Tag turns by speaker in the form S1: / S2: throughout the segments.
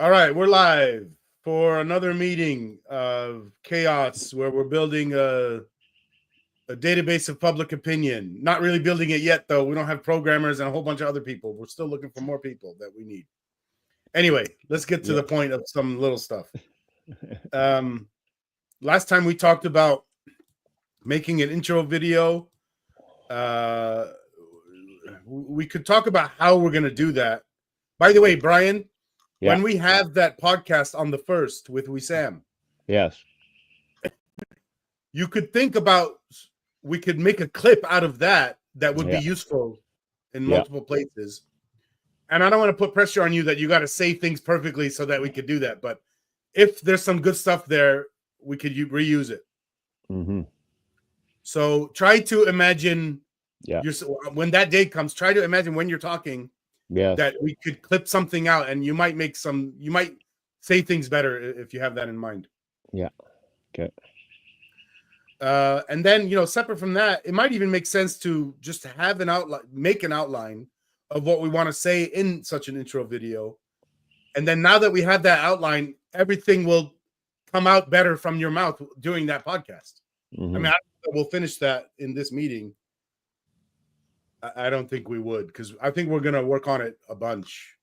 S1: All right, we're live for another meeting of KAOS where we're building a database of public opinion. Not really building it yet, though. We don't have programmers and a whole bunch of other people. We're still looking for more people that we need. Anyway, let's get to the point of some little stuff. Last time we talked about making an intro video. We could talk about how we're going to do that. By the way, Brian, when we have that podcast on the 1st with Wissam,
S2: yes,
S1: you could think about, we could make a clip out of that would be useful in multiple places. And I don't want to put pressure on you that you got to say things perfectly so that we could do that. But if there's some good stuff there, we could reuse it.
S2: Mm-hmm.
S1: So try to imagine when that day comes, try to imagine when you're talking that we could clip something out, and you might say things better if you have that in mind.
S2: Yeah. Okay.
S1: And then, separate from that, it might even make sense to just have an outline, make an outline of what we want to say in such an intro video. And then now that we have that outline, everything will come out better from your mouth doing that podcast.
S2: Mm-hmm.
S1: I mean, I don't know, we'll finish that in this meeting. I don't think we would, because I think we're going to work on it a bunch.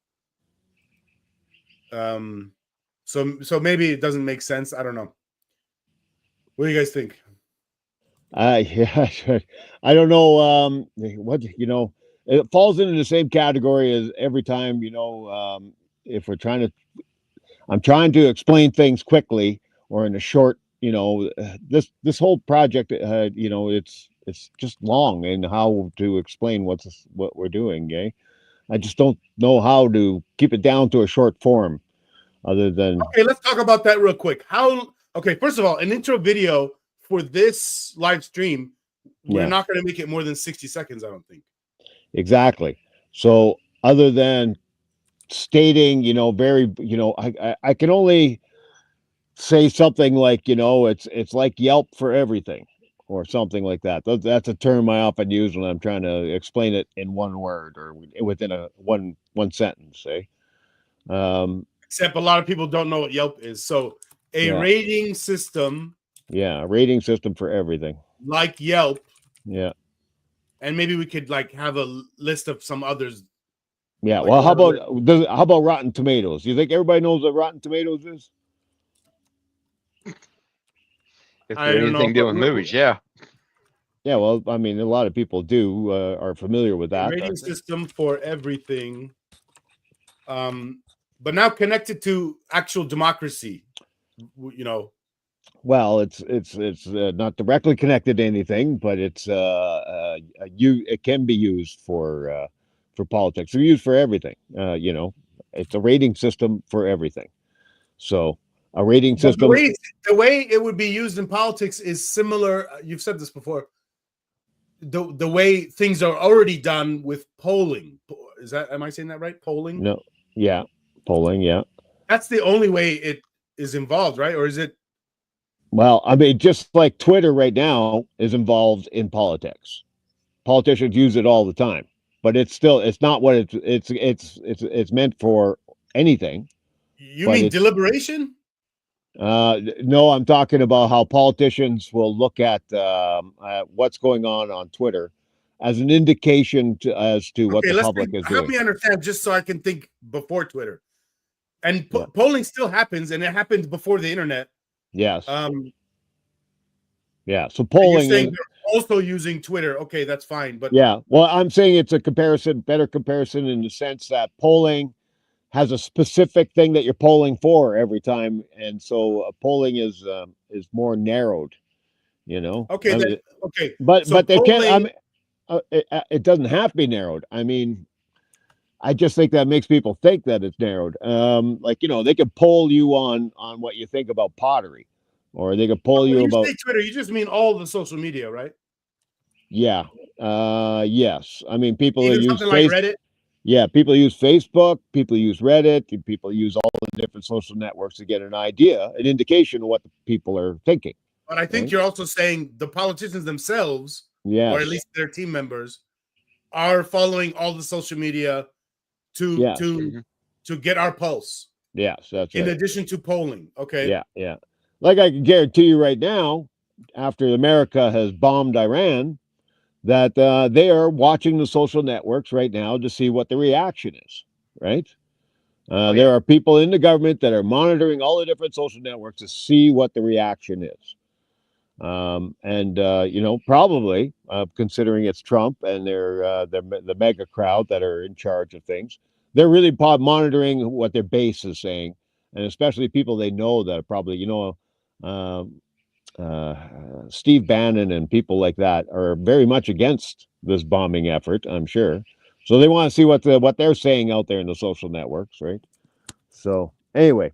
S1: So maybe it doesn't make sense. I don't know. What do you guys think?
S2: Yeah, I don't know. It falls into the same category as every time, if I'm trying to explain things quickly or in a short, this whole project, it's just long in how to explain what we're doing. Okay. I just don't know how to keep it down to a short form other than.
S1: Okay, let's talk about that real quick. First of all, an intro video for this live stream, we're not going to make it more than 60 seconds, I don't think.
S2: Exactly. So other than stating, I can only say something like, it's like Yelp for everything or something like that. That's a term I often use when I'm trying to explain it in one word or within one sentence, say.
S1: Except a lot of people don't know what Yelp is. So a rating system.
S2: Yeah, a rating system for everything.
S1: Like Yelp.
S2: Yeah.
S1: And maybe we could have a list of some others.
S2: Yeah. Well, how about Rotten Tomatoes? You think everybody knows what Rotten Tomatoes is?
S3: If there's anything to do with movies, yeah.
S2: Yeah, well, I mean, a lot of people are familiar with that.
S1: Rating system for everything. But now connected to actual democracy,
S2: Well, it's not directly connected to anything, but it can be used for politics. It's used for everything. It's a rating system for everything. So a rating system.
S1: The way it would be used in politics is similar. You've said this before. The way things are already done with polling. Am I saying that right? Polling?
S2: No. Yeah. Polling. Yeah. That's
S1: the only way it is involved, right? Or is it?
S2: Well, I mean, just like Twitter right now is involved in politics. Politicians use it all the time, but it's not what it's meant for anything.
S1: You mean deliberation?
S2: No, I'm talking about how politicians will look at what's going on Twitter as an indication as to what the public is doing.
S1: Help me understand, just so I can think before Twitter. And polling still happens, and it happened before the internet.
S2: Yes. So polling.
S1: You're saying they're also using Twitter. Okay, that's fine. But
S2: well, I'm saying it's a better comparison in the sense that polling has a specific thing that you're polling for every time, and so polling is more narrowed.
S1: Okay.
S2: But they can't. It doesn't have to be narrowed. I mean, I just think that makes people think that it's narrowed. They could poll you on what you think about pottery, or they could poll you about
S1: Twitter. You just mean all the social media, right?
S2: Yeah. Yes. I mean, people use
S1: something like Reddit.
S2: Yeah, people use Facebook, people use Reddit, people use all the different social networks to get an idea, an indication of what the people are thinking.
S1: But I think you're also saying the politicians themselves, or at least their team members, are following all the social media to get our pulse.
S2: Yes, that's
S1: in
S2: right.
S1: addition to polling. Okay.
S2: Yeah, yeah. Like I can guarantee you right now, after America has bombed Iran, that they are watching the social networks right now to see what the reaction is, right? There are people in the government that are monitoring all the different social networks to see what the reaction is. Probably considering it's Trump and the mega crowd that are in charge of things, they're really monitoring what their base is saying, and especially people they know that are probably, Steve Bannon and people like that are very much against this bombing effort, I'm sure. So they want to see what they're saying out there in the social networks, right? So anyway,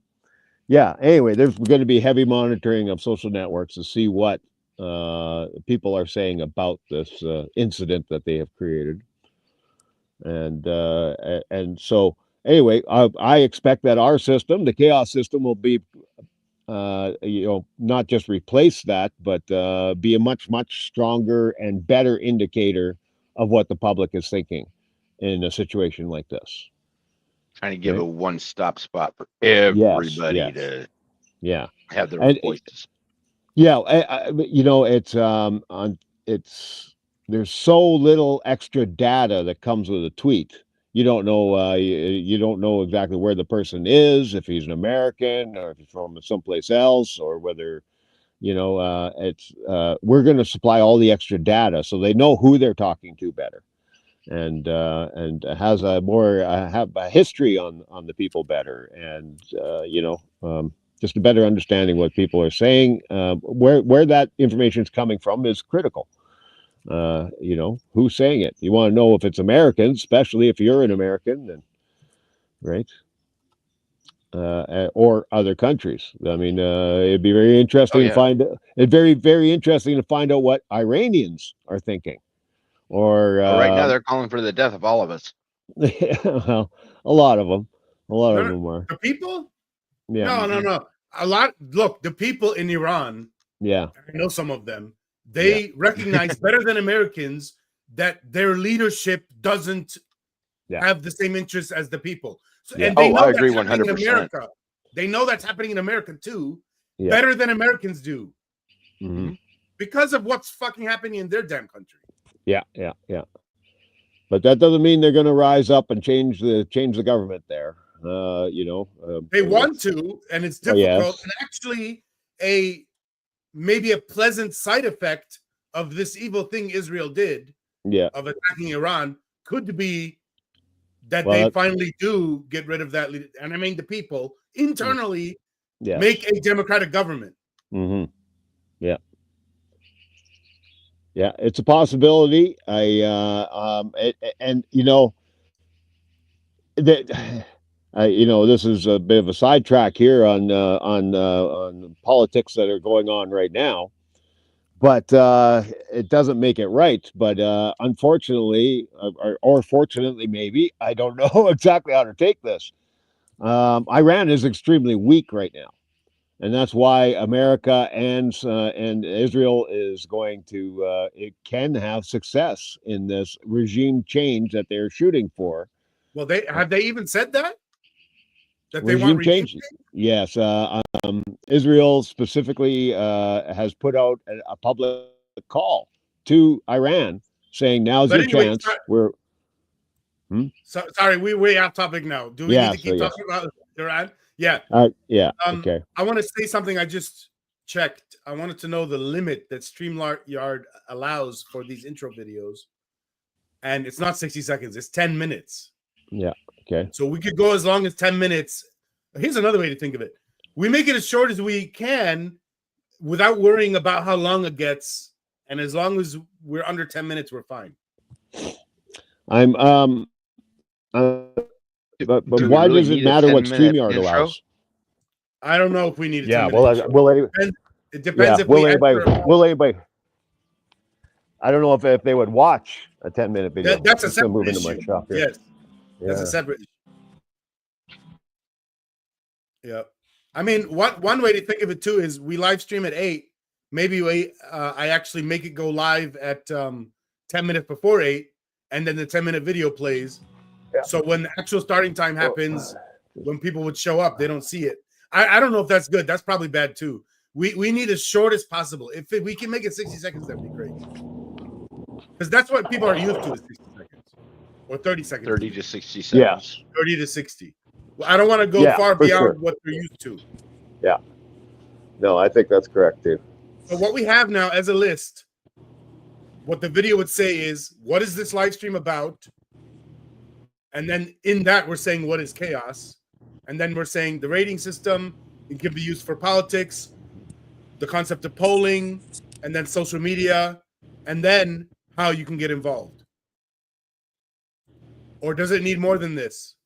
S2: there's going to be heavy monitoring of social networks to see what people are saying about this incident that they have created, and so anyway, I expect that our system, the KAOS system, will be not just replace that, but be a much stronger and better indicator of what the public is thinking in a situation like this.
S3: Trying to give a one-stop spot for everybody to have their voices.
S2: Yeah, there's so little extra data that comes with a tweet. You don't know you don't know exactly where the person is, if he's an American or if he's from someplace else, or whether we're going to supply all the extra data so they know who they're talking to better, and has a more have a history on the people better, and just a better understanding what people are saying. Where that information is coming from is critical. Who's saying it? You want to know if it's Americans, especially if you're an American, and right, or other countries. I mean, it'd be very interesting to find. It'd very interesting to find out what Iranians are thinking. Or
S3: right now they're calling for the death of all of us.
S2: Well, a lot of them are.
S1: The people?
S2: Yeah.
S1: No. A lot. Look, the people in Iran.
S2: Yeah.
S1: I know some of them. They recognize better than Americans that their leadership doesn't have the same interests as the people. So, and they know
S3: I agree
S1: 100%. They know that's happening in America too, better than Americans do, because of what's fucking happening in their damn country.
S2: Yeah. But that doesn't mean they're going to rise up and change the government there.
S1: They want to, and it's difficult. And actually, maybe a pleasant side effect of this evil thing Israel did, of attacking Iran, could be that they finally do get rid of that. And I mean, the people internally make a democratic government.
S2: Mm-hmm. Yeah. Yeah, it's a possibility. This is a bit of a sidetrack here on politics that are going on right now, but it doesn't make it right. But unfortunately, or fortunately, maybe, I don't know exactly how to take this. Iran is extremely weak right now. And that's why America and Israel is going to it can have success in this regime change that they're shooting for.
S1: Well, they even said that
S2: they want regime change. Yes, Israel specifically has put out a public call to Iran saying, "Now's your chance."
S1: Sorry, we're way off topic now. Do we need to keep talking about Iran? Yeah.
S2: Okay.
S1: I want to say something I just checked. I wanted to know the limit that StreamYard allows for these intro videos. And it's not 60 seconds, it's 10 minutes.
S2: Yeah. Okay.
S1: So we could go as long as 10 minutes. Here's another way to think of it. We make it as short as we can without worrying about how long it gets. And as long as we're under 10 minutes, we're fine.
S2: But why does it matter what StreamYard allows?
S1: I don't know if we need a 10
S2: minute
S1: intro. It depends if
S2: will anybody I don't know if they would watch a 10-minute video.
S1: That's a separate issue.
S2: My shop here.
S1: Yes. That's a separate issue. Yeah. I mean, one way to think of it too is we live stream at 8. Maybe I actually make it go live at 10 minutes before 8, and then the 10-minute video plays. Yeah. So when the actual starting time happens, when people would show up, they don't see it. I don't know if that's good. That's probably bad too. We need as short as possible. If we can make it 60 seconds, that'd be great. Because that's what people are used to, is 60 seconds or 30 seconds.
S3: 30 to 60 seconds.
S2: Yeah.
S1: 30 to 60. Well, I don't want to go far beyond what they're used to.
S2: Yeah. No, I think that's correct too.
S1: So what we have now as a list, what the video would say is, what is this live stream about? And then in that, we're saying, what is KAOS? And then we're saying the rating system, it can be used for politics, the concept of polling, and then social media, and then how you can get involved. Or does it need more than this?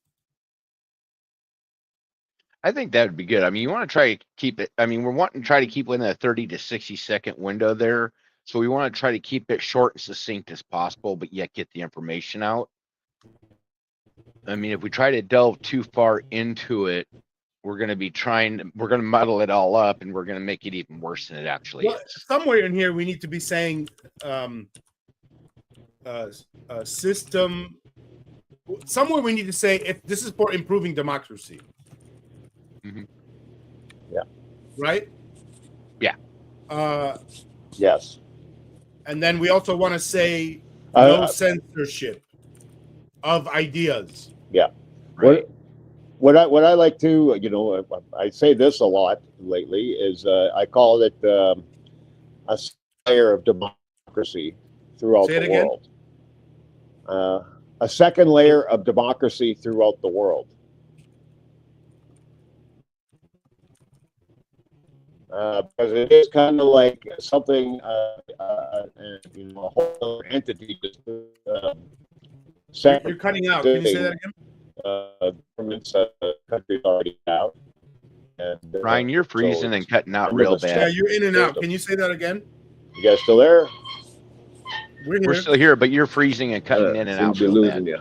S3: I think that would be good. I mean, you want to try to keep it. I mean, we're wanting to try to keep within a 30 to 60-second window there. So we want to try to keep it short and succinct as possible, but yet get the information out. I mean, if we try to delve too far into it, we're going to muddle it all up, and we're going to make it even worse than it actually is.
S1: Somewhere in here, we need to be saying system. Somewhere we need to say, if this is for improving democracy.
S3: Mm-hmm.
S2: Yeah.
S1: Right?
S3: Yeah.
S2: Yes.
S1: And then we also want to say no censorship of ideas.
S2: Yeah.
S3: Right.
S2: What I like to, you know, I say this a lot lately, is I call it a layer of democracy throughout the world. A second layer of democracy throughout the world. Because it is kind of like something, you know, a whole other entity.
S1: You're cutting out. Can you say that again?
S2: Governments, countries already out. And,
S3: Ryan, you're freezing and cutting out real bad.
S1: Yeah, you're in and out. Can you say that again?
S2: You guys still there?
S3: We're still here, but you're freezing and cutting in and out.
S2: We're losing you.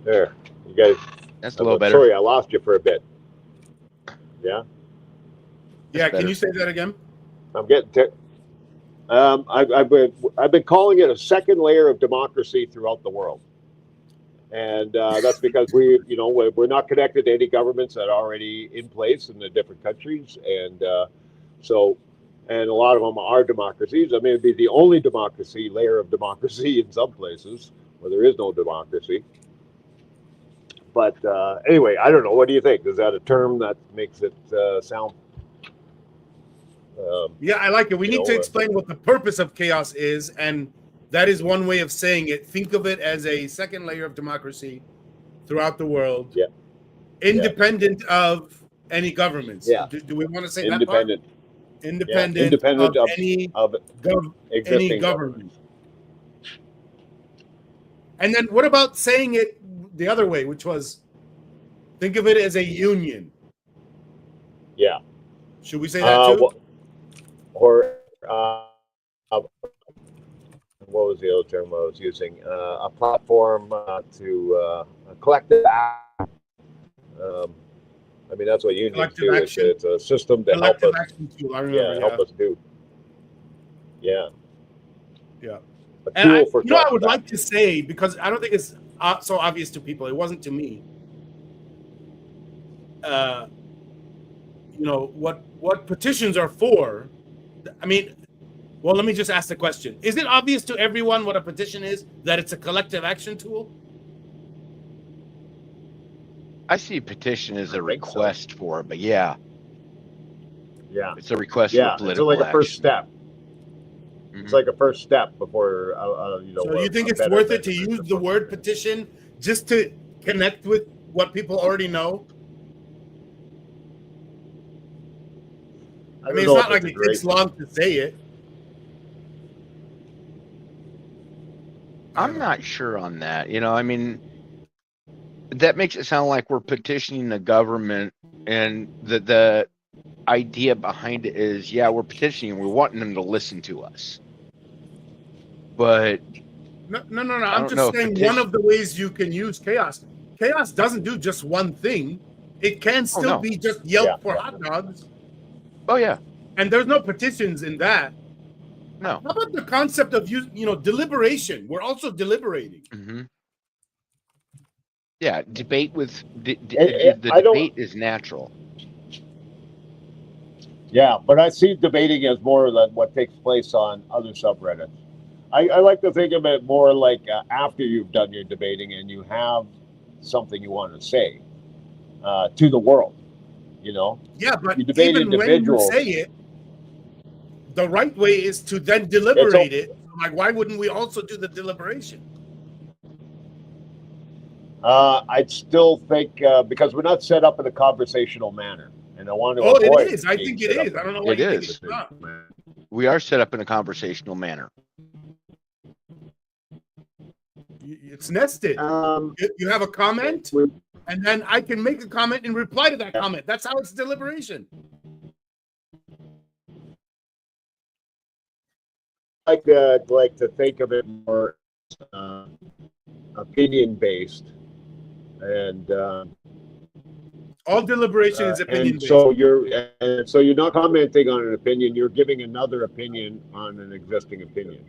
S2: There, you guys.
S3: That's a little better.
S2: Sorry, I lost you for a bit. Yeah.
S1: Yeah. Can you say that again?
S2: I'm getting. I've been calling it a second layer of democracy throughout the world, and that's because we're not connected to any governments that are already in place in the different countries, and and a lot of them are democracies. I mean, it'd be the only democracy layer of democracy in some places where there is no democracy. But anyway, I don't know. What do you think? Is that a term that makes it sound?
S1: Yeah, I like it. We need to explain what the purpose of KAOS is, and that is one way of saying it. Think of it as a second layer of democracy throughout the world, independent of any governments.
S2: Yeah.
S1: Do we want to say
S2: independent?
S1: That part? Independent of any government. And then what about saying it the other way, which was think of it as a union?
S2: Yeah.
S1: Should we say that too?
S2: Or what was the other term I was using? A platform to a collective act. I mean, that's what unions do. It's a system to help us. Help us do. Yeah.
S1: Yeah.
S2: And
S1: I would like to say, because I don't think it's so obvious to people. It wasn't to me. What petitions are for. I mean, well, let me just ask the question. Is it obvious to everyone what a petition is, that it's a collective action tool?
S3: I see petition as a request for it, but yeah.
S2: Yeah.
S3: It's a request for political
S2: it's like a first
S3: action.
S2: step. Mm-hmm. It's like a first step before,
S1: So you think it's worth it to use the word petition just to connect with what people already know? I mean, it's not like it takes long to say it.
S3: I'm not sure on that. I mean, that makes it sound like we're petitioning the government, and the idea behind it is, we're petitioning, we're wanting them to listen to us. But
S1: no. I'm just saying one of the ways you can use KAOS. KAOS doesn't do just one thing. It can still be just Yelp for hot dogs.
S3: Oh, yeah.
S1: And there's no petitions in that.
S3: No.
S1: How about the concept of deliberation? We're also deliberating.
S3: Mm-hmm. Yeah, debate with the
S2: I don't-
S3: debate is natural.
S2: Yeah, but I see debating as more than what takes place on other subreddits. I like to think of it more like after you've done your debating and you have something you want to say to the world. You know,
S1: Yeah, but
S2: you debate
S1: even when you
S2: individuals.
S1: say it, the right way is to then deliberate it. Like, why wouldn't we also do the deliberation?
S2: I'd still think because we're not set up in a conversational manner, and I want to
S1: Oh,
S2: avoid.
S1: it is. I think it
S2: set up
S1: is. I don't know why
S3: It
S1: you think
S3: is.
S1: it's not.
S3: We are set up in a conversational manner.
S1: It's nested. You have a comment, and then I can make a comment and reply to that comment. That's how it's deliberation.
S2: Like to think of it more opinion based, and
S1: all deliberation is opinion based.
S2: So you're not commenting on an opinion; you're giving another opinion on an existing opinion,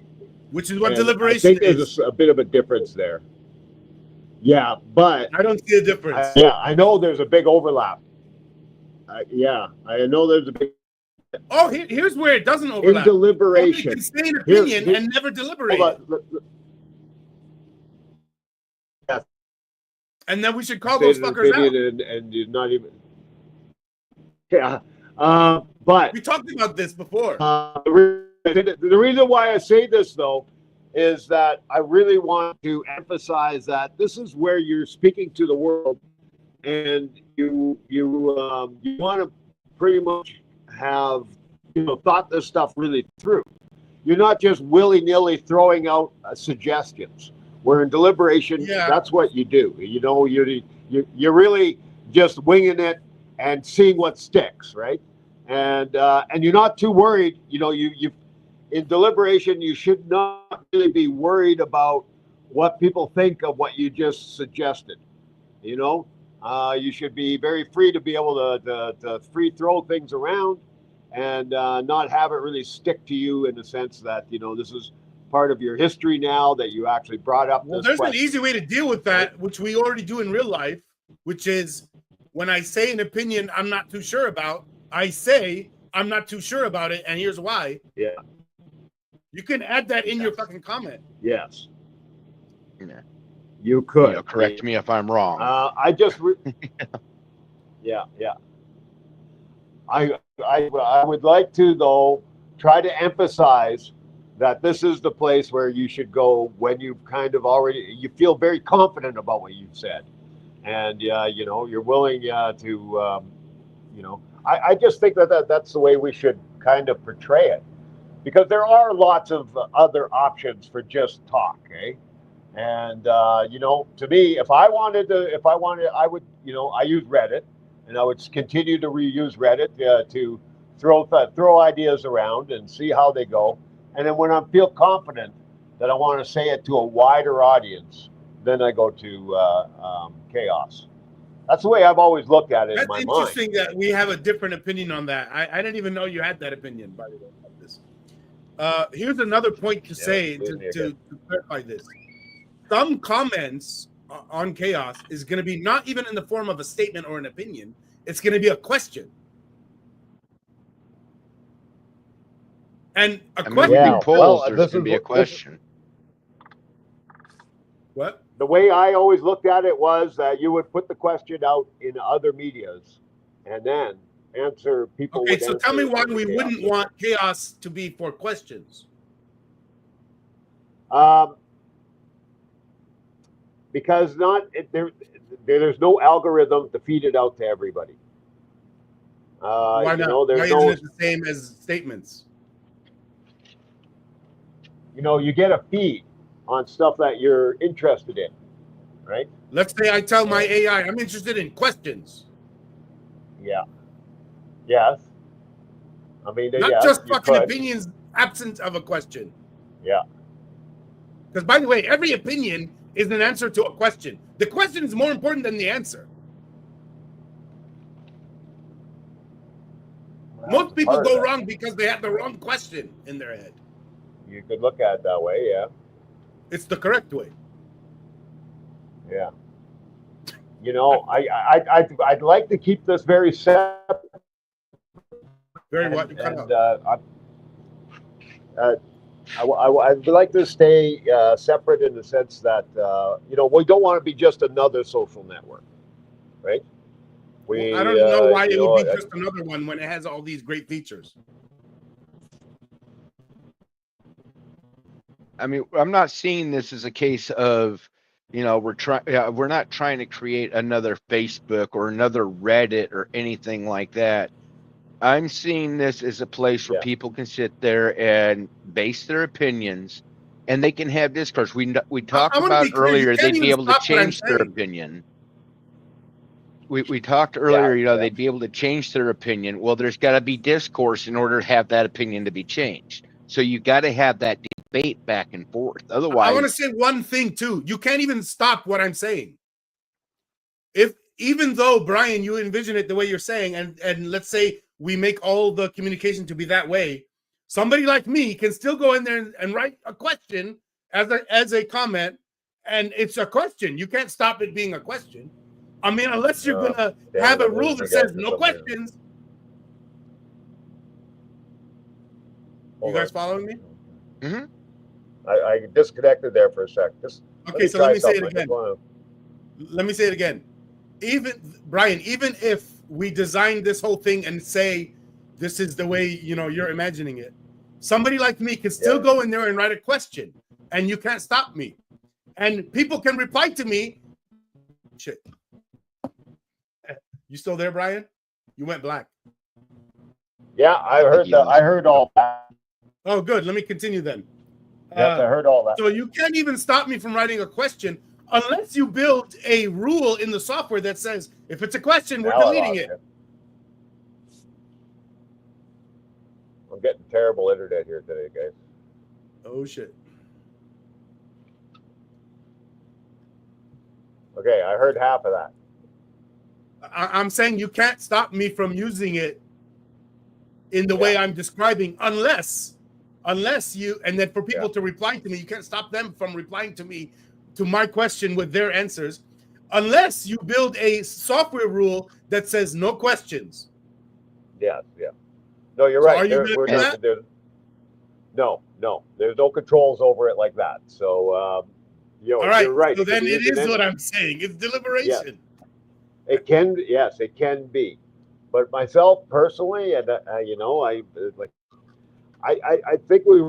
S1: which is what
S2: and
S1: deliberation
S2: I think there's a bit of a difference there. Yeah, but
S1: I don't see a difference.
S2: I know there's a big overlap. I know there's a big.
S1: Oh, here's where it doesn't overlap.
S2: In deliberation,
S1: you can say an opinion and never deliberate. And then we should call those fuckers out.
S2: And you're not even. Yeah, but
S1: we talked about this before.
S2: The reason why I say this though is that I really want to emphasize that this is where you're speaking to the world, and you want to pretty much have thought this stuff really through. You're not just willy-nilly throwing out suggestions. Where in deliberation, that's what you do. You're really just winging it and seeing what sticks, right? And you're not too worried. You in deliberation, you should not really be worried about what people think of what you just suggested. You should be very free to be able to free throw things around and not have it really stick to you in the sense that this is part of your history now that you actually brought up.
S1: Well, there's an easy way to deal with that, which we already do in real life, which is when I say an opinion I'm not too sure about, I say I'm not too sure about it, and here's why.
S2: Yeah.
S1: You can add that in your fucking comment.
S2: Yes.
S3: Yeah.
S2: You could.
S3: Correct me if I'm wrong.
S2: I just. Yeah. I would like to, though, try to emphasize that this is the place where you should go when you've kind of you feel very confident about what you've said. And, you're willing to, I just think that's the way we should kind of portray it. Because there are lots of other options for just talk, eh? And, to me, if I wanted, I would, I use Reddit, and I would continue to reuse Reddit to throw ideas around and see how they go. And then when I feel confident that I want to say it to a wider audience, then I go to KAOS. That's the way I've always looked at it in my mind.
S1: That's interesting that we have a different opinion on that. I didn't even know you had that opinion, by the way, about this. Here's another point to say to clarify this. Some comments on KAOS is going to be not even in the form of a statement or an opinion. It's going to be a question. And a question
S3: polls, there's going to be a question.
S1: What?
S2: The way I always looked at it was that you would put the question out in other medias and then answer people.
S1: Okay, so tell me why we wouldn't want KAOS to be for questions.
S2: Because there's no algorithm to feed it out to everybody.
S1: Why not? Why isn't it the same as statements?
S2: You get a feed on stuff that you're interested in, right?
S1: Let's say I tell my AI, I'm interested in questions.
S2: Yeah. Yes. I mean,
S1: not just fucking opinions absent of a question.
S2: Yeah.
S1: Because, by the way, every opinion is an answer to a question. The question is more important than the answer. Well, most people go wrong because they have the wrong question in their head.
S2: You could look at it that way, yeah.
S1: It's the correct way.
S2: Yeah. You know, I'd like to keep this very separate.
S1: Very what you cut
S2: And
S1: out.
S2: I'd like to stay separate in the sense that, you know, we don't want to be just another social network, right?
S1: I don't know why it would be
S2: know,
S1: just another one when it has all these great features.
S3: I mean, I'm not seeing this as a case of, you know, we're not trying to create another Facebook or another Reddit or anything like that. I'm seeing this as a place where people can sit there and base their opinions, and they can have discourse. We talked
S1: I want to
S3: about
S1: be clear. You
S3: earlier
S1: can't
S3: they'd be
S1: even
S3: able to
S1: stop what I'm
S3: change their
S1: saying.
S3: opinion. We talked earlier, you know, they'd be able to change their opinion. Well, there's got to be discourse in order to have that opinion to be changed. So you got to have that debate back and forth. Otherwise,
S1: I want to say one thing too. You can't even stop what I'm saying. Even though, Brian, you envision it the way you're saying, and let's say we make all the communication to be that way, somebody like me can still go in there and write a question as a comment, and it's a question. You can't stop it being a question. I mean, unless you're gonna have a rule that says no questions. You guys following me?
S2: Mm-hmm. I disconnected there for a sec.
S1: Okay, so let me say it again. Let me say it again. Brian, even if we design this whole thing and say this is the way, you know, you're imagining it, somebody like me can still go in there and write a question, and you can't stop me. And people can reply to me. Shit. You still there, Brian? You went black.
S2: Yeah, I heard all that.
S1: Oh, good. Let me continue then.
S2: Yes, I heard all that.
S1: So you can't even stop me from writing a question unless you build a rule in the software that says if it's a question, we're deleting it.
S2: I'm getting terrible internet here today, guys.
S1: Oh shit.
S2: Okay, I heard half of that.
S1: I'm saying you can't stop me from using it in the way I'm describing unless you, and then for people to reply to me, you can't stop them from replying to me to my question with their answers unless you build a software rule that says no questions.
S2: Yes, yeah. No, you're right.
S1: Are you going to do that?
S2: No, there's no controls over it like that. So,
S1: all right,
S2: you're right.
S1: So then it is what I'm saying. It's deliberation.
S2: Yes. It can, yes, it can be. But myself personally, and you know, I think we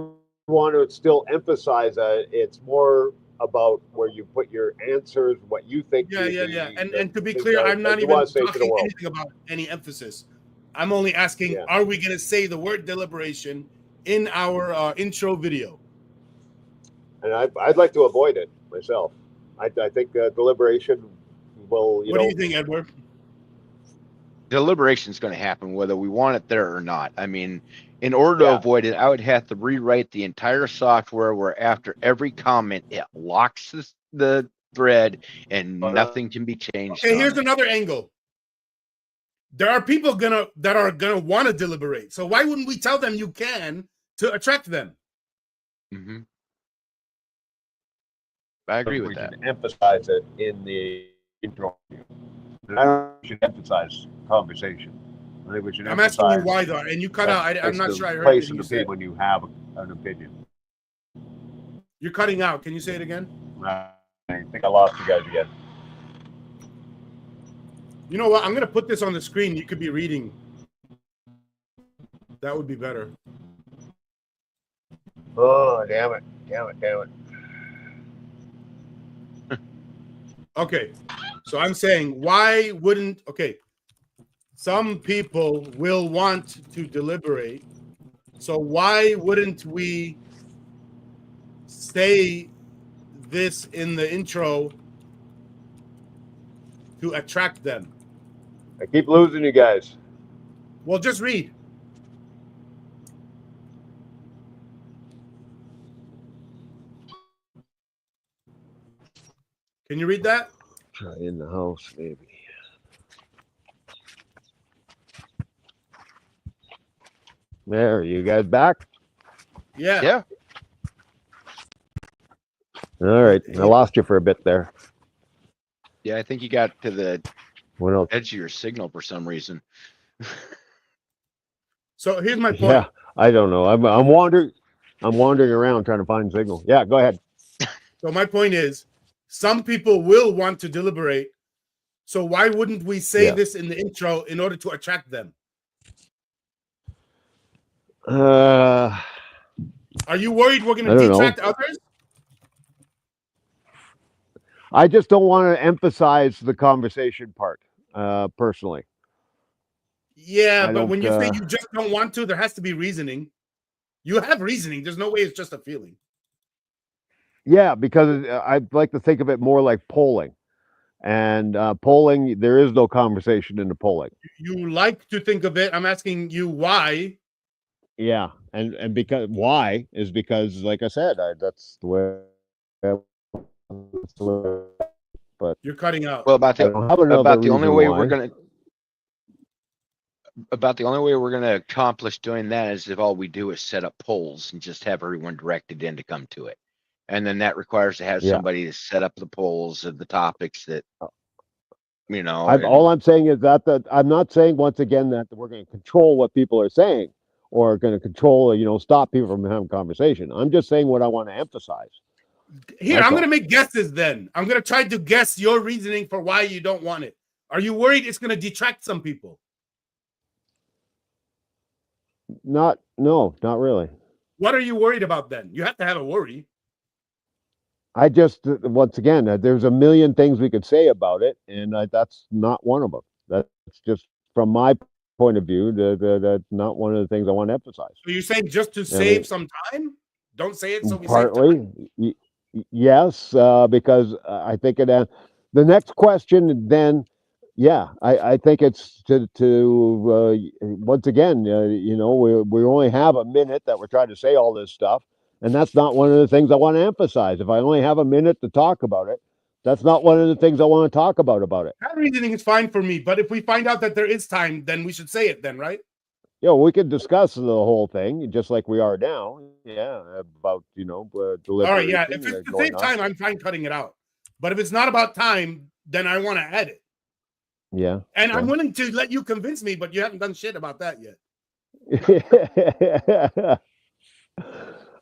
S2: want to still emphasize that it's more about where you put your answers, what you think.
S1: Yeah. And to be clear, I'm not even talking anything about any emphasis. I'm only asking, are we going to say the word deliberation in our intro video?
S2: And I'd like to avoid it myself. I think deliberation will,
S1: What do you think, Edward?
S3: Deliberation is going to happen whether we want it there or not. I mean, in order to avoid it, I would have to rewrite the entire software where after every comment, it locks the thread and nothing can be changed.
S1: Okay, here's another angle. There are people that are gonna want to deliberate. So why wouldn't we tell them you can to attract them?
S3: Mm-hmm. I agree with that.
S2: Emphasize it in the intro. And I don't think we should emphasize conversation. I think we should.
S1: I'm asking you why though, and you cut out. I'm not sure I heard what you said.
S2: When you have an opinion,
S1: you're cutting out. Can you say it again?
S2: I think I lost you guys again.
S1: You know what? I'm gonna put this on the screen. You could be reading. That would be better.
S2: Oh, damn it.
S1: Okay, so I'm saying, why wouldn't, some people will want to deliberate. So why wouldn't we say this in the intro to attract them?
S2: I keep losing you guys.
S1: Well, just read. Can you read that?
S2: Try in the house, maybe. There, you guys back?
S1: Yeah.
S2: All right, I lost you for a bit there.
S3: Yeah, I think you got to the
S2: What else?
S3: edge of your signal for some reason.
S1: So here's my point.
S2: Yeah, I don't know. I'm wandering. I'm wandering around trying to find signal. Yeah, go ahead.
S1: So my point is, some people will want to deliberate. So why wouldn't we say this in the intro in order to attract them? Are you worried we're going to detract others?
S2: I just don't want to emphasize the conversation part, personally.
S1: Yeah, but when you say you just don't want to, there has to be reasoning. You have reasoning. There's no way it's just a feeling.
S2: Yeah, because I'd like to think of it more like polling. And polling, there is no conversation in the polling.
S1: You like to think of it. I'm asking you why.
S2: Yeah, and because why is because, like I said, that's the way. But
S1: you're cutting out.
S3: Well, about the only way we're gonna accomplish doing that is if all we do is set up polls and just have everyone directed in to come to it, and then that requires to have somebody to set up the polls of the topics that
S2: all I'm saying is that I'm not saying, once again, that we're going to control what people are saying or going to control, stop people from having conversation. I'm just saying what I want to emphasize.
S1: Here, I'm going to make guesses then. I'm going to try to guess your reasoning for why you don't want it. Are you worried it's going to detract some people?
S2: No, not really.
S1: What are you worried about then? You have to have a worry.
S2: I just, once again, there's a million things we could say about it, and that's not one of them. That's just from my point of view. That's not one of the things I want to emphasize.
S1: So you're saying just to save some time? Don't say it so we
S2: partly,
S1: save time?
S2: Yes, because I think the next question then, I think it's to once again, we only have a minute that we're trying to say all this stuff. And that's not one of the things I want to emphasize. If I only have a minute to talk about it, that's not one of the things I want to talk about it.
S1: That reasoning is fine for me. But if we find out that there is time, then we should say it then, right?
S2: We could discuss the whole thing just like we are now. Yeah, about, delivery.
S1: All right, yeah. If it's to save time, I'm fine cutting it out. But if it's not about time, then I want to add it.
S2: Yeah.
S1: And I'm willing to let you convince me, but you haven't done shit about that yet.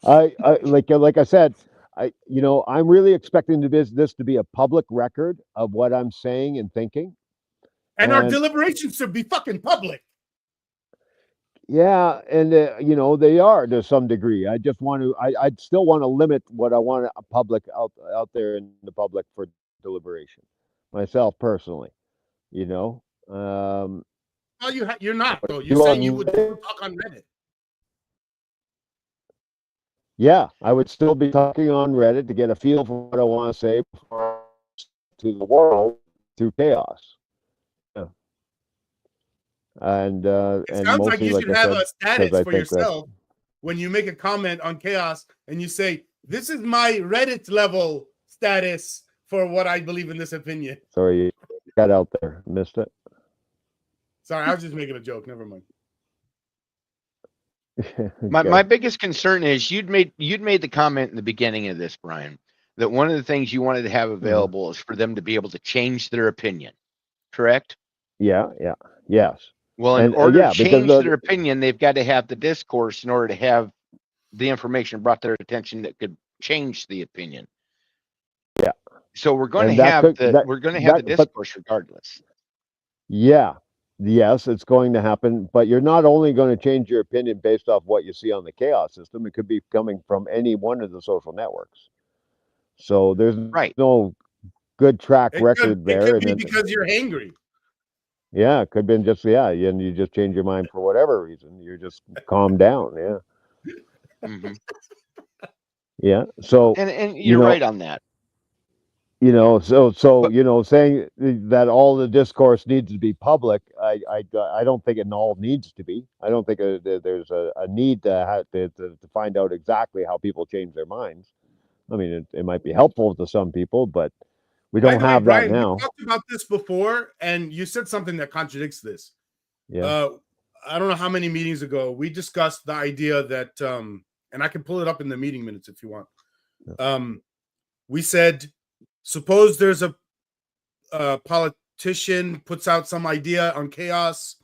S2: I like I said, I'm really expecting this to be a public record of what I'm saying and thinking.
S1: And our deliberations should be fucking public.
S2: Yeah, and they are to some degree. I just want to. I'd still want to limit what I want a public out there in the public for deliberation. Myself personally,
S1: Well, you're not though. You're saying you would talk on Reddit.
S2: Yeah, I would still be talking on Reddit to get a feel for what I want to say to the world through KAOS. Yeah. And
S1: it sounds like you should have a status for yourself when you make a comment on KAOS and you say, "This is my Reddit level status for what I believe in this opinion."
S2: Sorry, you got out there, missed it.
S1: Sorry, I was just making a joke. Never mind.
S3: My biggest concern is you'd made the comment in the beginning of this, Brian, that one of the things you wanted to have available is for them to be able to change their opinion. Correct?
S2: Yeah. Yes.
S3: Well, in order to change their opinion, they've got to have the discourse in order to have the information brought to their attention that could change the opinion.
S2: Yeah.
S3: So we're going to have the discourse regardless.
S2: Yeah. Yes, it's going to happen, but you're not only going to change your opinion based off what you see on the KAOS system. It could be coming from any one of the social networks. So there's no good track record there.
S1: It could be because you're angry.
S2: Yeah, it could have been just and you just change your mind for whatever reason. You're just calmed down. Yeah.
S3: Mm-hmm.
S2: Yeah. So
S3: and you're right on that.
S2: Saying that all the discourse needs to be public, I don't think it all needs to be. I don't think there's a need to find out exactly how people change their minds. I mean, it might be helpful to some people, but we don't have that now.
S1: We talked about this before, and you said something that contradicts this.
S2: Yeah.
S1: I don't know how many meetings ago we discussed the idea that, and I can pull it up in the meeting minutes if you want. we said, suppose there's a politician puts out some idea on KAOS,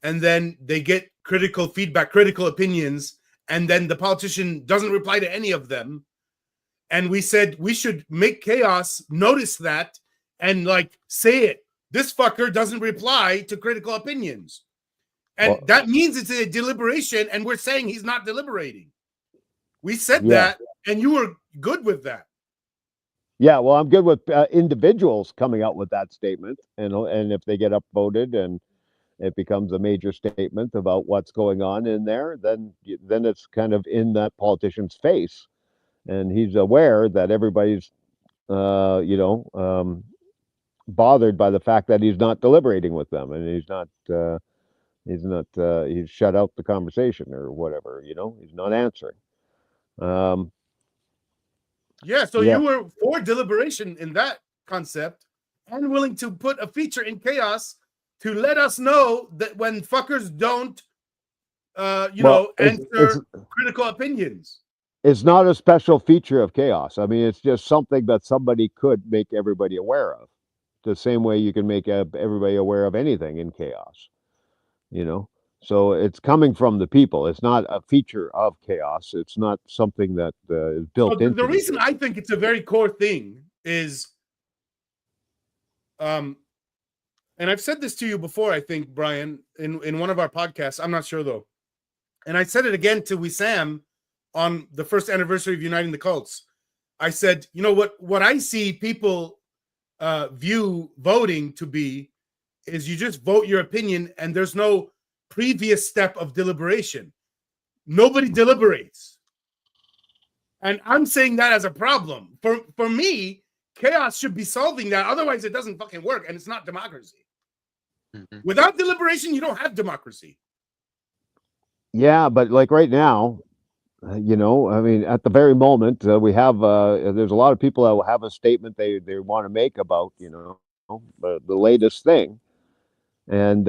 S1: and then they get critical feedback, critical opinions, and then the politician doesn't reply to any of them. And we said we should make KAOS notice that and like say it. This fucker doesn't reply to critical opinions. And that means it's a deliberation, and we're saying he's not deliberating. We said that, and you were good with that.
S2: Yeah, well, I'm good with individuals coming out with that statement, and if they get upvoted and it becomes a major statement about what's going on in there, then it's kind of in that politician's face, and he's aware that everybody's, bothered by the fact that he's not deliberating with them, and he's shut out the conversation or whatever. He's not answering.
S1: You were for deliberation in that concept and willing to put a feature in KAOS to let us know that when fuckers don't, answer critical opinions.
S2: It's not a special feature of KAOS. I mean, it's just something that somebody could make everybody aware of. The same way you can make everybody aware of anything in KAOS, So it's coming from the people. It's not a feature of KAOS. It's not something that is built into.
S1: The reason I think it's a very core thing is, and I've said this to you before, I think, Brian, in one of our podcasts. I'm not sure though, and I said it again to Wissam on the first anniversary of Uniting the Cults. I said, you know what I see people view voting to be is you just vote your opinion, and there's no previous step of deliberation. Nobody deliberates. And I'm saying that as a problem. For me, KAOS should be solving that. Otherwise, it doesn't fucking work, and it's not democracy. Mm-hmm. Without deliberation, you don't have democracy.
S2: Yeah, but like right now, I mean, at the very moment, we have, there's a lot of people that will have a statement they want to make about, the latest thing. And,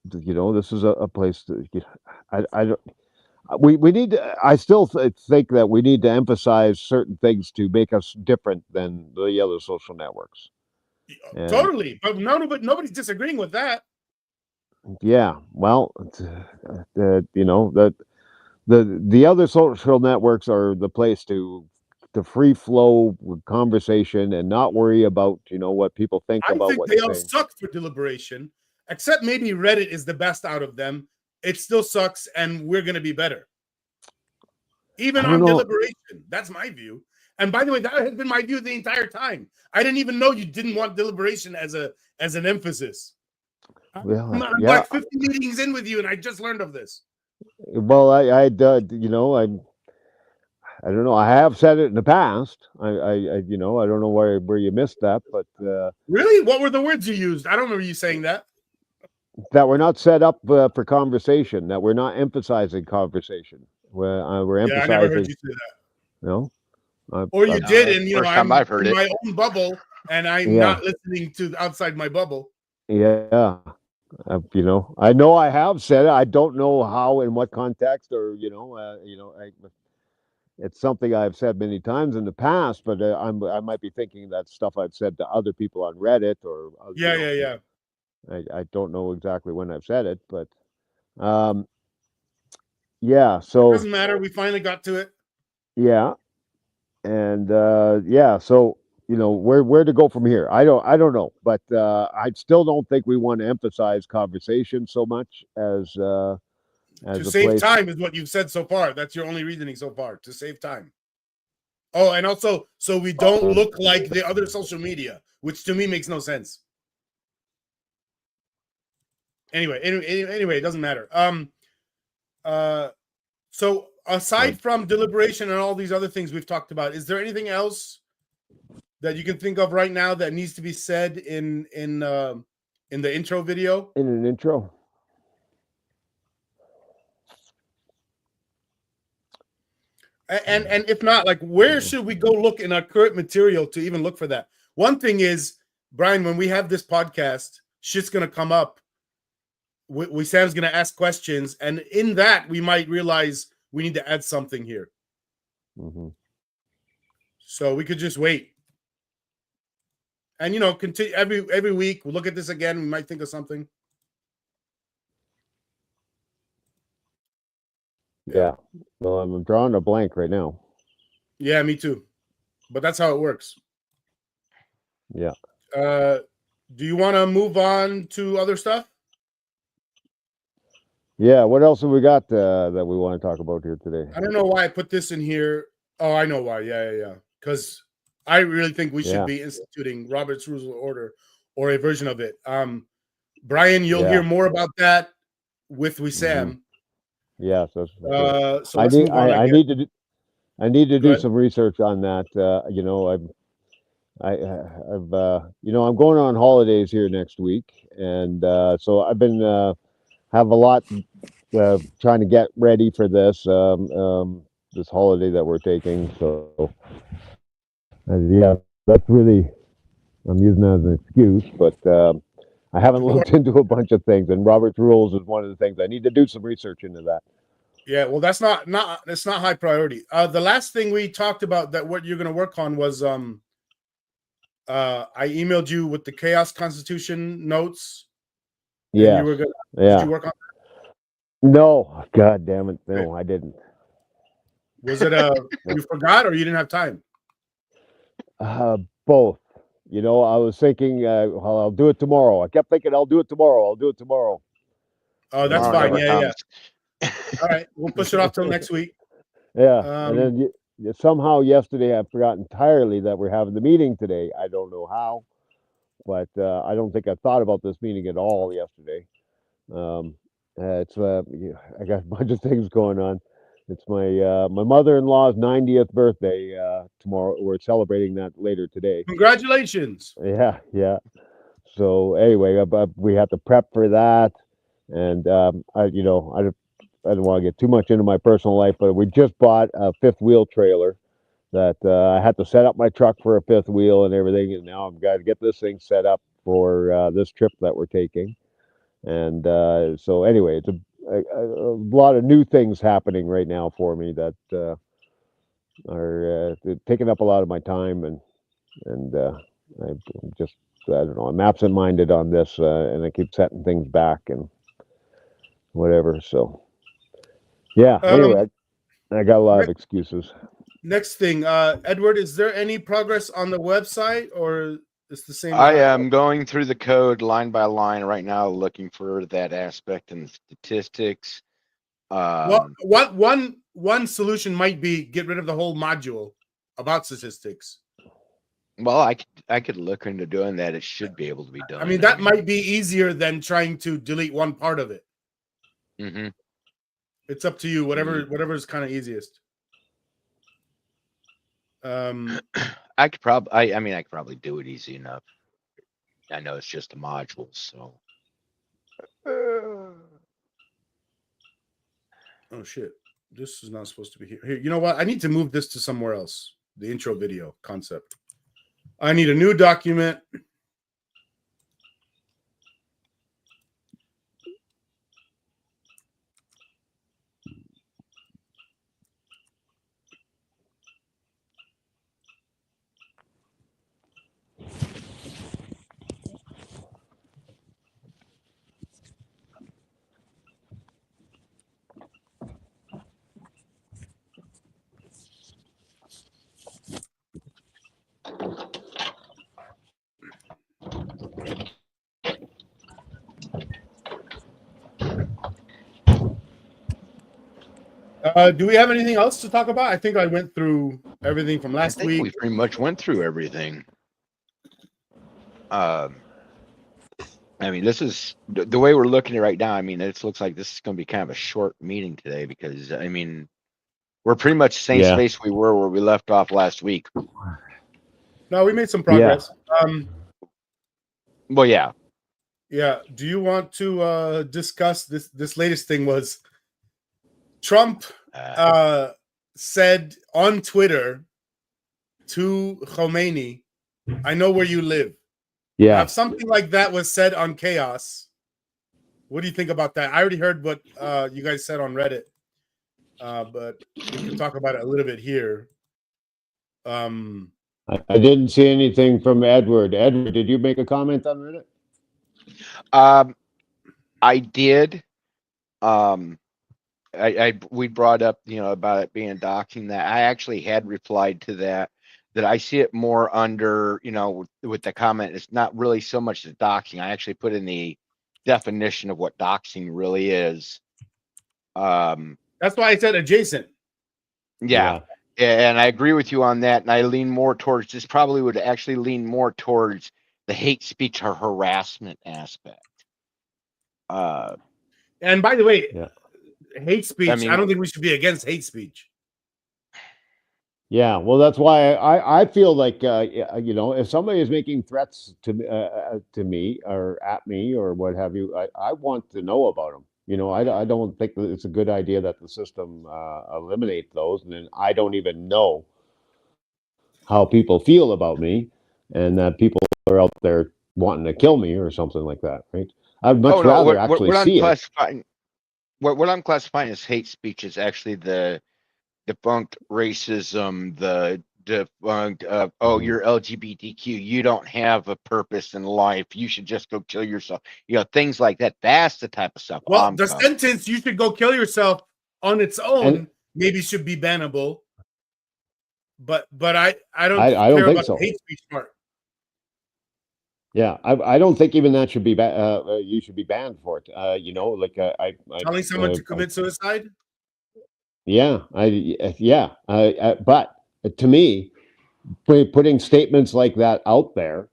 S2: this is a place that, we need to, I still think that we need to emphasize certain things to make us different than the other social networks.
S1: Totally. But nobody's disagreeing with that.
S2: Yeah. Well, the other social networks are the place to free flow conversation and not worry about what people think about what you're saying.
S1: They all suck for deliberation, except maybe Reddit is the best out of them. It still sucks, and we're going to be better. Even on deliberation, that's my view. And by the way, that has been my view the entire time. I didn't even know you didn't want deliberation as an emphasis. I'm like 50 meetings in with you, and I just learned of this.
S2: Well, I don't know. I have said it in the past. I don't know where you missed that, but
S1: really, what were the words you used? I don't remember you saying that.
S2: That we're not set up for conversation. That we're not emphasizing conversation. We're emphasizing.
S1: I never heard you say that.
S2: No.
S1: Or you did, and
S3: I've heard
S1: in
S3: it.
S1: my own bubble, and I'm not listening to outside my bubble.
S2: Yeah. I know I have said it. I don't know how, in what context, or it's something I've said many times in the past. But I might be thinking that stuff I've said to other people on Reddit or
S1: yeah.
S2: I don't know exactly when I've said it, but yeah. So
S1: it doesn't matter. We finally got to it.
S2: Yeah, and So where to go from here? I don't know, but I still don't think we want to emphasize conversation so much as to
S1: save time is what you've said so far. That's your only reasoning so far, to save time. Oh, and also so we don't look like the other social media, which to me makes no sense. Anyway, it doesn't matter. So aside from deliberation and all these other things we've talked about, is there anything else that you can think of right now that needs to be said in the intro video?
S2: In an intro.
S1: And if not, like, where should we go look in our current material to even look for that? One thing is, Brian, when we have this podcast, shit's gonna come up. Sam's gonna ask questions, and in that we might realize we need to add something here.
S2: Mm-hmm.
S1: So we could just wait. And continue every week. We'll look at this again. We might think of something.
S2: Yeah. Well, I'm drawing a blank right now.
S1: Yeah, me too. But that's how it works.
S2: Yeah.
S1: Do you want to move on to other stuff?
S2: Yeah. What else have we got that we want to talk about here today?
S1: I don't know why I put this in here. Oh, I know why. Yeah. Because I really think we should be instituting Robert's Rules of Order or a version of it. Brian, you'll hear more about that with Wissam.
S2: Yes.
S1: So let's move on.
S2: I need to do
S1: ahead.
S2: some research on that. I'm going on holidays here next week, and so I've been have a lot trying to get ready for this this holiday that we're taking. So that's really, I'm using that as an excuse, but I haven't looked into a bunch of things, and Robert's Rules is one of the things I need to do some research into that.
S1: Yeah, well, that's not high priority. The last thing we talked about that what you're going to work on was I emailed you with the KAOS Constitution notes.
S2: Yeah,
S1: you were gonna. Did you work on that?
S2: No, God damn it, no, I didn't.
S1: Was it you forgot or you didn't have time?
S2: Both. I was thinking, I'll do it tomorrow. I kept thinking, I'll do it tomorrow.
S1: Oh, that's fine. Yeah. All right, we'll push it off till next week.
S2: Yeah, and then somehow yesterday I forgot entirely that we're having the meeting today. I don't know how, but I don't think I thought about this meeting at all yesterday. I got a bunch of things going on. It's my mother-in-law's 90th birthday tomorrow. We're celebrating that later today.
S1: Congratulations!
S2: Yeah. So anyway, we have to prep for that, and I don't want to get too much into my personal life, but we just bought a fifth wheel trailer that I had to set up my truck for a fifth wheel and everything, and now I've got to get this thing set up for this trip that we're taking. And so anyway, it's a lot of new things happening right now for me that are taking up a lot of my time, and I'm just, I don't know, I'm absent-minded on this, and I keep setting things back and whatever. So yeah, anyway, I got a lot of excuses.
S1: Next thing, Edward, is there any progress on the website, or it's the same?
S3: I am going through the code line by line right now, looking for that aspect in the statistics.
S1: Well, one solution might be get rid of the whole module about statistics.
S3: Well, I could look into doing that. It should be able to be done.
S1: I mean, that might be easier than trying to delete one part of it.
S3: Mm-hmm.
S1: It's up to you. Whatever is kind of easiest.
S3: I could probably do it easy enough. I know it's just a module, so.
S1: Oh shit! This is not supposed to be here. Here, you know what? I need to move this to somewhere else. The intro video concept. I need a new document. Do we have anything else to talk about? I think I went through everything from last week.
S3: We pretty much went through everything. I mean, this is the way we're looking at it right now. I mean, it looks like this is going to be kind of a short meeting today because, I mean, we're pretty much the same space we were where we left off last week.
S1: No, we made some progress.
S3: Well, yeah.
S1: Yeah. Do you want to discuss this latest thing was Trump said on Twitter to Khomeini, "I know where you live."
S2: Yeah.
S1: If something like that was said on KAOS, what do you think about that? I already heard what you guys said on Reddit, but we can talk about it a little bit here.
S2: I didn't see anything from Edward. Edward, did you make a comment on Reddit?
S3: I did. We brought up, about it being doxing. That I actually had replied to that I see it more under, with the comment, it's not really so much the doxing. I actually put in the definition of what doxing really is.
S1: That's why I said adjacent.
S3: Yeah. And I agree with you on that. And I lean more towards, this probably would actually lean more towards the hate speech or harassment aspect.
S1: And by the way, hate speech,
S3: I
S1: I don't think we should be against hate speech.
S2: Yeah, well, that's why I feel like, if somebody is making threats to me or at me or what have you, I want to know about them. I don't think that it's a good idea that the system eliminate those, and then I don't even know how people feel about me, and that people are out there wanting to kill me or something like that, right? I'd much rather actually see it.
S3: What I'm classifying as hate speech is actually the defunct racism, the defunct you're LGBTQ, you don't have a purpose in life, you should just go kill yourself, things like that. That's the type of stuff.
S1: Well, the sentence "you should go kill yourself" on its own maybe should be bannable, but I don't care about the hate speech part.
S2: Yeah, I don't think even that should be you should be banned for it.
S1: Telling someone to commit suicide.
S2: Yeah, but to me, putting statements like that out there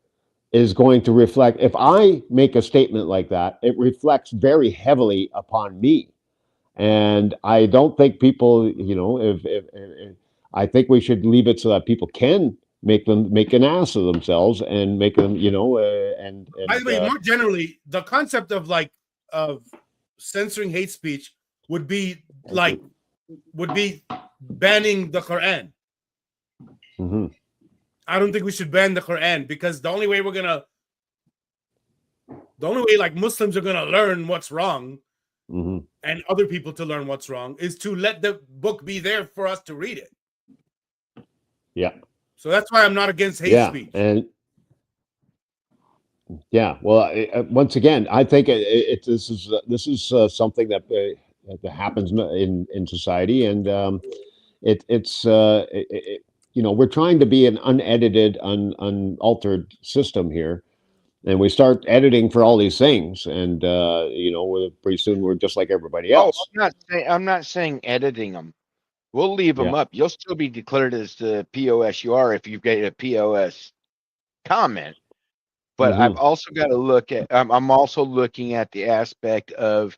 S2: is going to reflect. If I make a statement like that, it reflects very heavily upon me, and I don't think people, if I think we should leave it so that people can make an ass of themselves and make them, and
S1: by the way, more generally, the concept of censoring hate speech would be banning the Quran.
S2: Mm-hmm.
S1: I don't think we should ban the Quran, because the only way Muslims are gonna learn what's wrong,
S2: mm-hmm.
S1: and other people to learn what's wrong, is to let the book be there for us to read it.
S2: Yeah.
S1: So that's why I'm not against hate speech.
S2: And well, once again, I think this is something that happens in society, and we're trying to be an unedited, unaltered system here, and we start editing for all these things, and pretty soon we're just like everybody else.
S3: I'm not saying editing them. We'll leave them up. You'll still be declared as the POS you are if you get a POS comment. But I've also got to look at. I'm also looking at the aspect of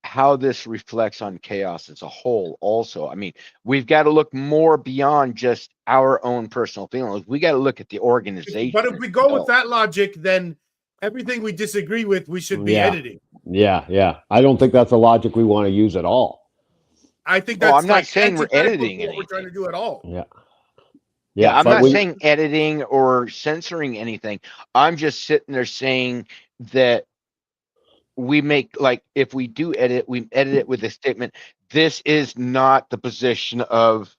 S3: how this reflects on KAOS as a whole. Also, I mean, we've got to look more beyond just our own personal feelings. We got to look at the organization.
S1: But if we go with that logic, then everything we disagree with, we should be editing.
S2: Yeah. I don't think that's the logic we want to use at all.
S1: I think that's.
S3: I'm not saying we're editing
S1: what we're trying to do at all.
S2: Yeah.
S3: I'm not saying editing or censoring anything. I'm just sitting there saying that we make, if we do edit, we edit it with a statement. This is not the position of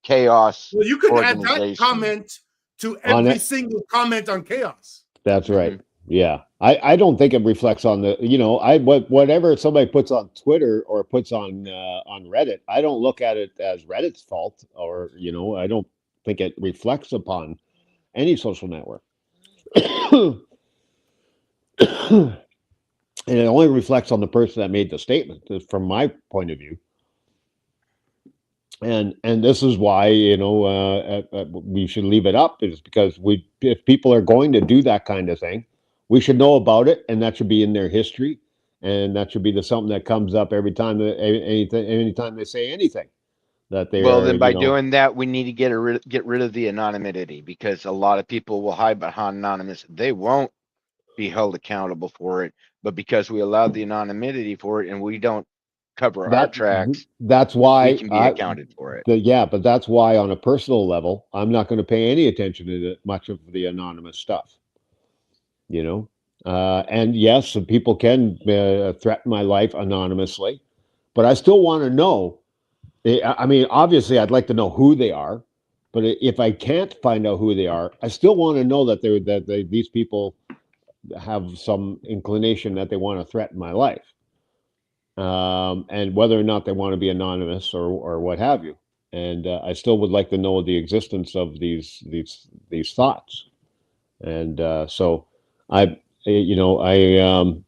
S3: KAOS.
S1: Well, you could add that comment to every single comment on KAOS.
S2: That's right. Mm-hmm. Yeah, I don't think it reflects on the, whatever somebody puts on Twitter or puts on Reddit, I don't look at it as Reddit's fault, or I don't think it reflects upon any social network. And it only reflects on the person that made the statement, from my point of view. And this is why we should leave it up, is because if people are going to do that kind of thing, we should know about it, and that should be in their history, and that should be something that comes up every time anytime they say anything.
S3: Then by doing that, we need to get rid of the anonymity, because a lot of people will hide behind anonymous. They won't be held accountable for it, but because we allowed the anonymity for it and we don't cover our tracks,
S2: that's why
S3: we can be accounted for it.
S2: But that's why, on a personal level, I'm not going to pay any attention to much of the anonymous stuff. And yes, some people can threaten my life anonymously, but I still want to know. I mean, obviously, I'd like to know who they are, But if I can't find out who they are, I still want to know that these people have some inclination that they want to threaten my life, and whether or not they want to be anonymous or what have you. And I still would like to know the existence of these thoughts. And so it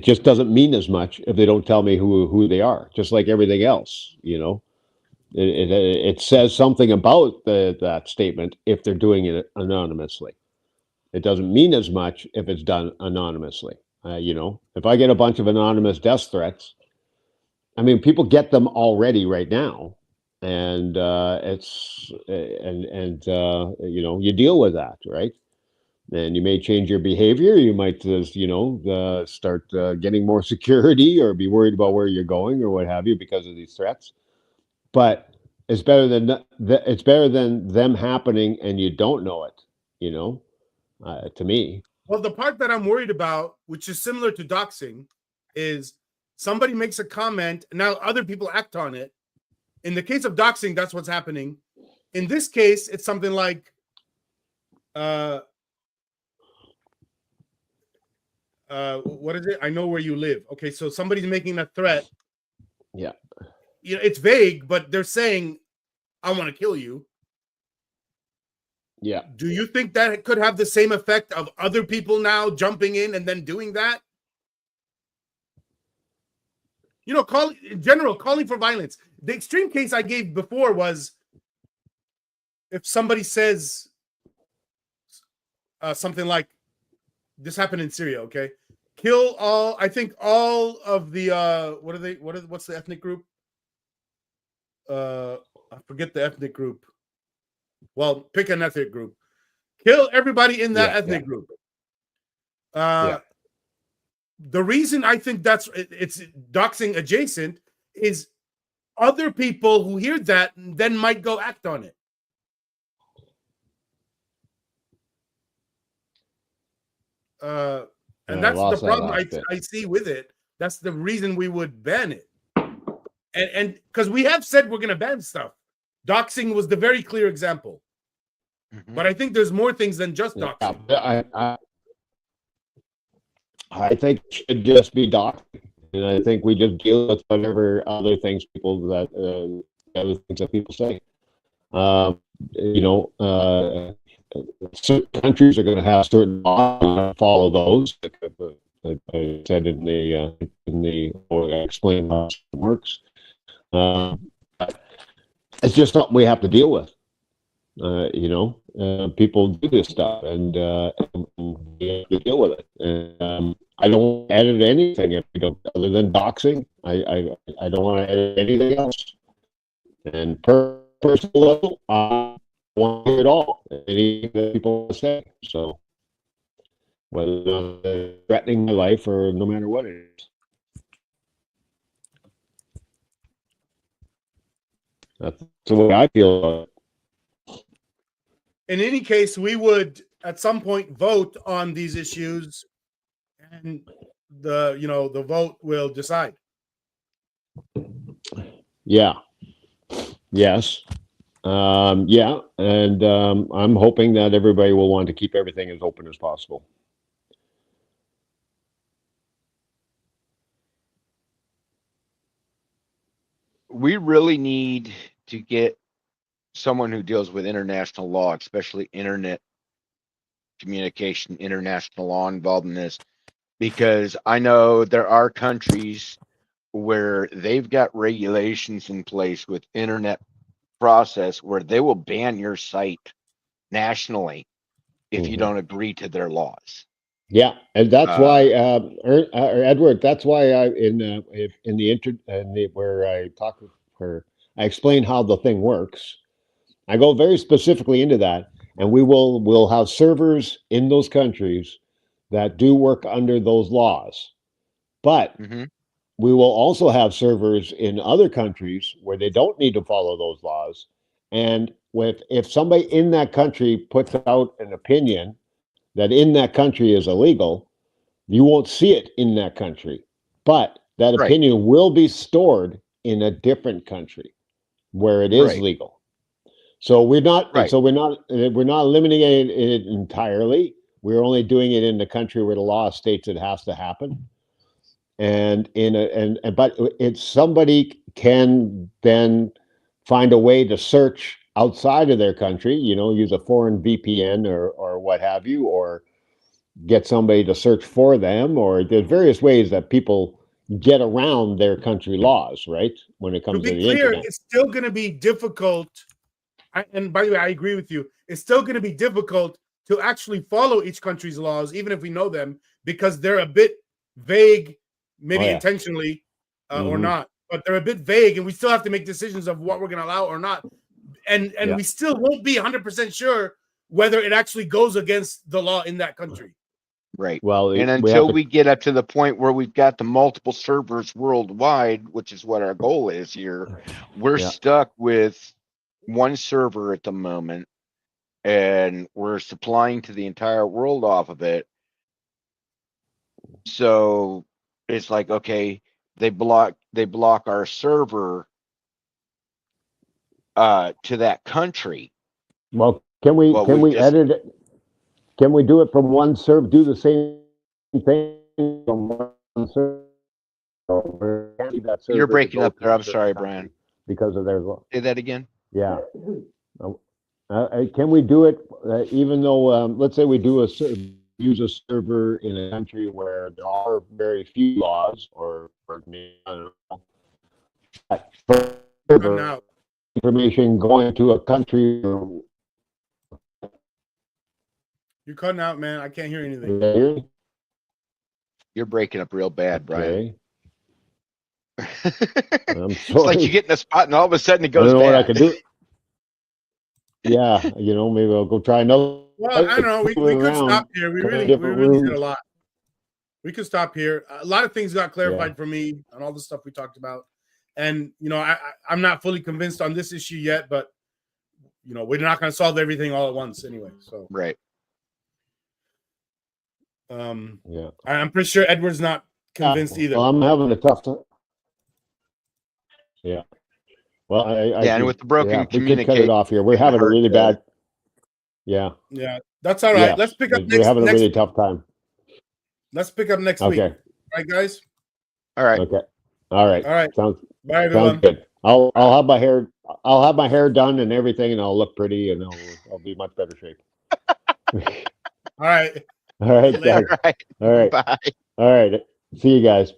S2: just doesn't mean as much if they don't tell me who they are. Just like everything else, it says something about that statement if they're doing it anonymously. It doesn't mean as much if it's done anonymously. If I get a bunch of anonymous death threats, I mean, people get them already right now, and you deal with that, right? And you may change your behavior. You might start getting more security or be worried about where you're going or what have you because of these threats. But it's better than them happening and you don't know it, to me.
S1: Well, the part that I'm worried about, which is similar to doxing, is somebody makes a comment, now other people act on it. In the case of doxing, that's what's happening. In this case, it's something like, what is it? I know where you live. Okay, so somebody's making a threat.
S2: Yeah.
S1: It's vague, but they're saying, I want to kill you.
S2: Yeah.
S1: Do you think that it could have the same effect of other people now jumping in and then doing that? Calling for violence. The extreme case I gave before was if somebody says something like, this happened in Syria, okay? Kill all of the what's the ethnic group? I forget the ethnic group. Well, pick an ethnic group. Kill everybody in that ethnic group. The reason I think it's doxing adjacent is other people who hear that then might go act on it. And that's the problem I see with it. That's the reason we would ban it. And because we have said we're going to ban stuff. Doxing was the very clear example. Mm-hmm. But I think there's more things than just doxing.
S2: I think it should just be doxing. And I think we just deal with whatever other things people say. Certain countries are going to have certain laws, follow those. I said or I explained how it works. It's just something we have to deal with. People do this stuff, and we have to deal with it. And I don't edit anything if we don't, other than doxing. I don't want to edit anything else. And personal level, I want to hear it all. Anything that people say. So whether they're threatening my life or no matter what it is. That's the way I feel about it.
S1: In any case, we would at some point vote on these issues, and the vote will decide.
S2: Yeah. Yes. Yeah. And I'm hoping that everybody will want to keep everything as open as possible.
S3: We really need to get someone who deals with international law, especially internet communication, international law involved in this, because I know there are countries where they've got regulations in place with internet process where they will ban your site nationally if you don't agree to their laws.
S2: Yeah, and that's why, Edward. That's why I where I talk with her, I explain how the thing works. I go very specifically into that, and we'll have servers in those countries that do work under those laws, but we will also have servers in other countries where they don't need to follow those laws. And if somebody in that country puts out an opinion that in that country is illegal, you won't see it in that country, but that opinion will be stored in a different country where it is legal. So we're not.
S3: Right.
S2: So we're not eliminating it entirely. We're only doing it in the country where the law states it has to happen. And but it's somebody can then find a way to search outside of their country, use a foreign VPN or what have you, or get somebody to search for them, or there's various ways that people get around their country laws, right? When it comes to
S1: be
S2: the
S1: clear,
S2: internet.
S1: it's still going to be difficult. And by the way, I agree with you. It's still going to be difficult to actually follow each country's laws, even if we know them, because they're a bit vague, maybe intentionally or not, but they're a bit vague, and we still have to make decisions of what we're going to allow or not. And we still won't be 100% sure whether it actually goes against the law in that country.
S3: Right.
S2: Well,
S3: and until we get up to the point where we've got the multiple servers worldwide, which is what our goal is here, we're stuck with one server at the moment, and we're supplying to the entire world off of it. So it's like, okay, they block our server to that country.
S2: Well, can we edit it? Can we do it from one server? Do the same thing from one server?
S3: You're breaking up there. I'm sorry, Brian.
S2: Because of their law.
S3: Say that again.
S2: Yeah. Can we do it even though, let's say we use a server in a country where there are very few laws, or I don't know, information going to a country.
S1: You're cutting out, man. I can't hear anything.
S3: You're breaking up real bad, Brian.
S2: Okay. I'm sorry.
S3: It's like you get in a spot and all of a sudden it goes
S2: I don't know
S3: bad.
S2: what I can do. Yeah, maybe I'll go try another.
S1: Well, I don't know. We could stop here. We really did a lot. We could stop here. A lot of things got clarified for me on all the stuff we talked about. And, I'm not fully convinced on this issue yet, but, we're not going to solve everything all at once anyway. So,
S3: right.
S1: I'm pretty sure Edward's not convinced either.
S2: Well, I'm having a tough time. Yeah. Well,
S3: and with the broken
S2: we could cut it off here. We're having a really bad. Yeah.
S1: Yeah, that's all right.
S2: Yeah.
S1: Let's pick up next.
S2: We're having a really
S1: week.
S2: tough time.
S1: Let's pick up next week. All right, guys.
S3: All right.
S2: Okay. All right.
S1: All right.
S2: Sounds
S1: everyone.
S2: good. I'll have my hair. I'll have my hair done and everything, and I'll look pretty, and I'll be in much better shape.
S1: All right.
S2: All right, guys.
S3: All right.
S2: All right.
S3: Bye.
S2: All right. See you guys.